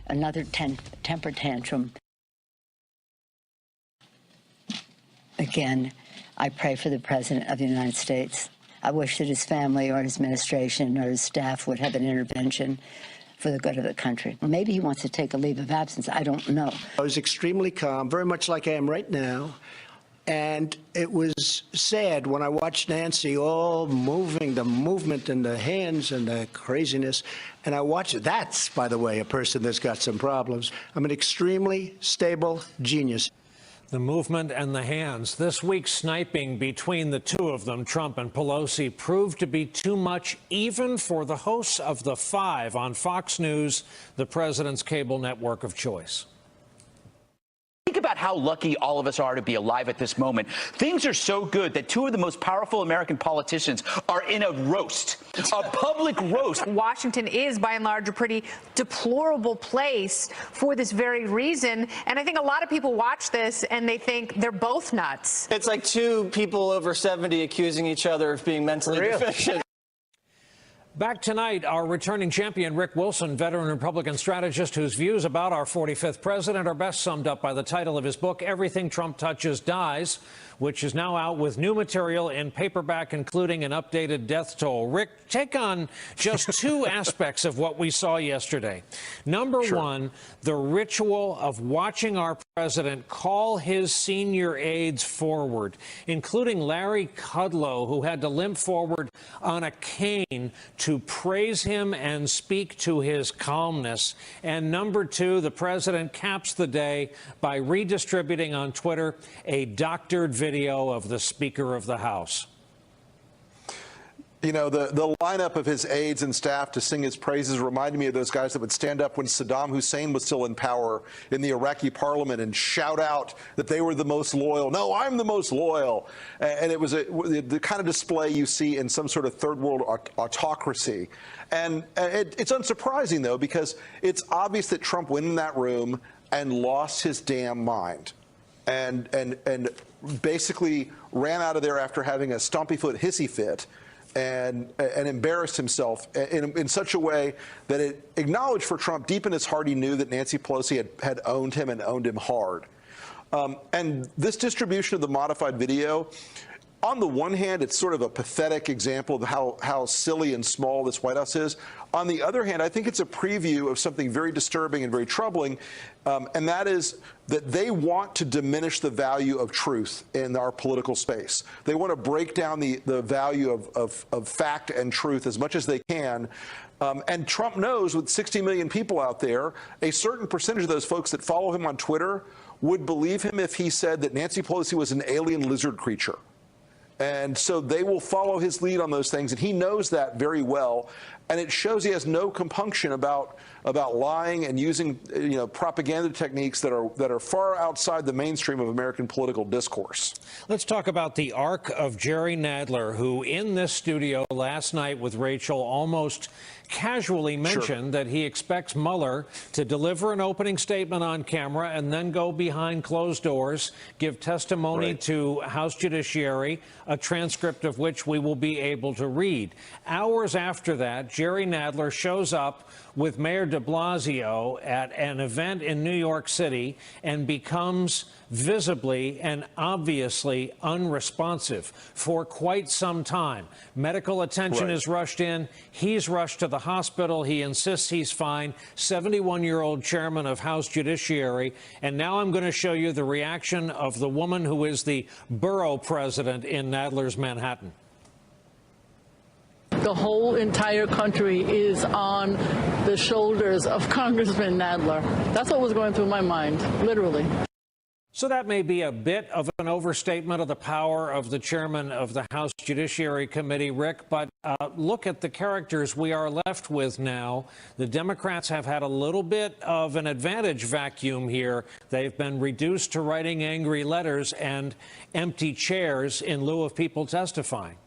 another temper tantrum. Again, I pray for the President of the United States. I wish that his family or his administration or his staff would have an intervention for the good of the country. Maybe he wants to take a leave of absence. I don't know. I was extremely calm, very much like I am right now. And it was sad when I watched Nancy all moving, the movement and the hands and the craziness. And I watched it. That's, by the way, a person that's got some problems. I'm an extremely stable genius. The movement and the hands. This week's sniping between the two of them, Trump and Pelosi, proved to be too much even for the hosts of The Five on Fox News, the president's cable network of choice. Think about how lucky all of us are to be alive at this moment. Things are so good that two of the most powerful American politicians are in a roast, a public roast. Washington is, by and large, a pretty deplorable place for this very reason. And I think a lot of people watch this and they think they're both nuts. It's like two people over 70 accusing each other of being mentally deficient. Back tonight, our returning champion, Rick Wilson, veteran Republican strategist whose views about our 45th president are best summed up by the title of his book, Everything Trump Touches Dies, which is now out with new material in paperback, including an updated death toll. Rick, take on just two aspects of what we saw yesterday. Number one, the ritual of watching our president call his senior aides forward, including Larry Kudlow, who had to limp forward on a cane to praise him and speak to his calmness. And number two, the president caps the day by redistributing on Twitter a doctored video of the Speaker of the House. You know, the lineup of his aides and staff to sing his praises reminded me of those guys that would stand up when Saddam Hussein was still in power in the Iraqi parliament and shout out that they were the most loyal. No, I'm the most loyal. And it was the kind of display you see in some sort of third world autocracy. And it's unsurprising, though, because it's obvious that Trump went in that room and lost his damn mind and basically ran out of there after having a stompy foot hissy fit and embarrassed himself in such a way that it acknowledged for Trump deep in his heart he knew that Nancy Pelosi had owned him and owned him hard. And this distribution of the modified video, on the one hand, it's sort of a pathetic example of how silly and small this White House is. On the other hand, I think it's a preview of something very disturbing and very troubling, and that is that they want to diminish the value of truth in our political space. They want to break down the value of fact and truth as much as they can. And Trump knows with 60 million people out there, a certain percentage of those folks that follow him on Twitter would believe him if he said that Nancy Pelosi was an alien lizard creature. And so they will follow his lead on those things, and he knows that very well. And it shows he has no compunction about lying and using, propaganda techniques that are far outside the mainstream of American political discourse. Let's talk about the arc of Jerry Nadler, who in this studio last night with Rachel almost casually mentioned that he expects Mueller to deliver an opening statement on camera and then go behind closed doors, give testimony to House Judiciary, a transcript of which we will be able to read. Hours after that, Jerry Nadler shows up with Mayor de Blasio at an event in New York City and becomes visibly and obviously unresponsive for quite some time. Medical attention is rushed in. He's rushed to the hospital. He insists he's fine. 71-year-old chairman of House Judiciary. And now I'm going to show you the reaction of the woman who is the borough president in Nadler's Manhattan. The whole entire country is on the shoulders of Congressman Nadler. That's what was going through my mind, literally. So that may be a bit of an overstatement of the power of the chairman of the House Judiciary Committee, Rick, but look at the characters we are left with now. The Democrats have had a little bit of an advantage vacuum here. They've been reduced to writing angry letters and empty chairs in lieu of people testifying.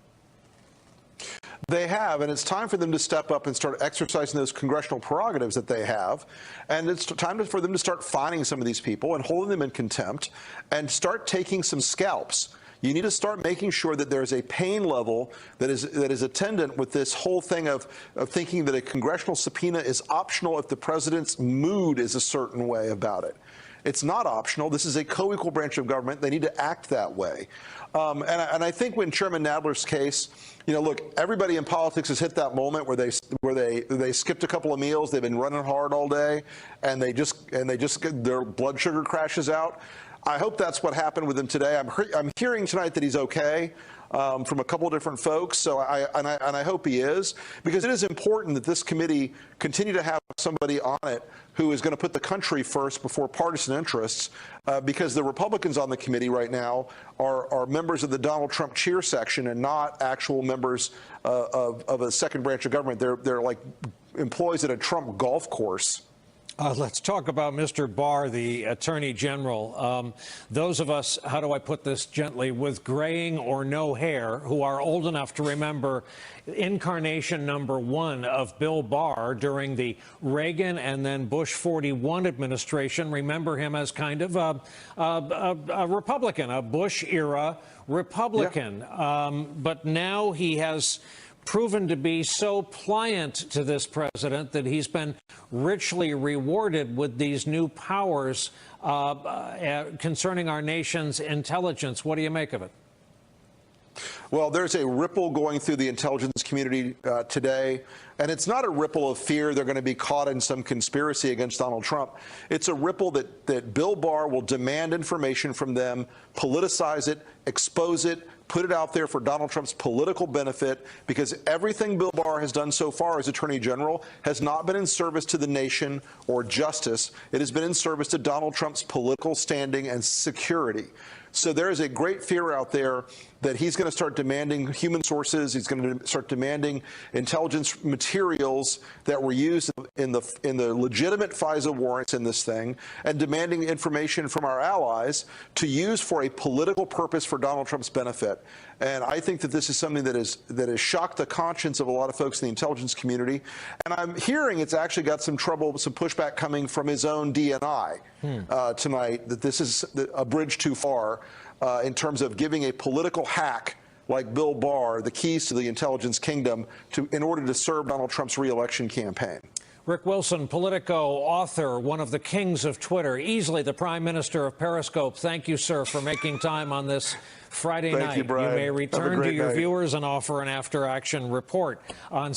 They have, and it's time for them to step up and start exercising those congressional prerogatives that they have. And it's time for them to start fining some of these people and holding them in contempt and start taking some scalps. you need to start making sure that there's a pain level that is attendant with this whole thing of thinking that a congressional subpoena is optional if the president's mood is a certain way about it. It's not optional. This is a co-equal branch of government. They need to act that way. And I think when Chairman Nadler's case, look, everybody in politics has hit that moment where they skipped a couple of meals, they've been running hard all day, and their blood sugar crashes out. I hope that's what happened with him today. I'm hearing tonight that he's okay from a couple of different folks. So I hope he is, because it is important that this committee continue to have somebody on it who is going to put the country first before partisan interests, because the Republicans on the committee right now are members of the Donald Trump cheer section and not actual members of a second branch of government. They're like employees at a Trump golf course. Let's talk about Mr. Barr, the Attorney General. Those of us, how do I put this gently, with graying or no hair, who are old enough to remember incarnation number 1 of Bill Barr during the Reagan and then Bush 41 administration, remember him as kind of a Republican, a Bush-era Republican. Yeah. But now he has proven to be so pliant to this president that he's been richly rewarded with these new powers concerning our nation's intelligence. What do you make of it? Well, there's a ripple going through the intelligence community today, and it's not a ripple of fear they're going to be caught in some conspiracy against Donald Trump. It's a ripple that Bill Barr will demand information from them, politicize it, expose it, put it out there for Donald Trump's political benefit, because everything Bill Barr has done so far as Attorney General has not been in service to the nation or justice. It has been in service to Donald Trump's political standing and security. So there is a great fear out there that he's going to start demanding human sources. He's going to start demanding intelligence materials that were used in the legitimate FISA warrants in this thing, and demanding information from our allies to use for a political purpose for Donald Trump's benefit. And I think that this is something that has shocked the conscience of a lot of folks in the intelligence community. And I'm hearing it's actually got some trouble, some pushback coming from his own DNI tonight, that this is a bridge too far in terms of giving a political hack like Bill Barr the keys to the intelligence kingdom in order to serve Donald Trump's reelection campaign. Rick Wilson, Politico, author, one of the kings of Twitter, easily the prime minister of Periscope. Thank you, sir, for making time on this Friday night. Thank you, Brian. You may return to your viewers and offer an after-action report on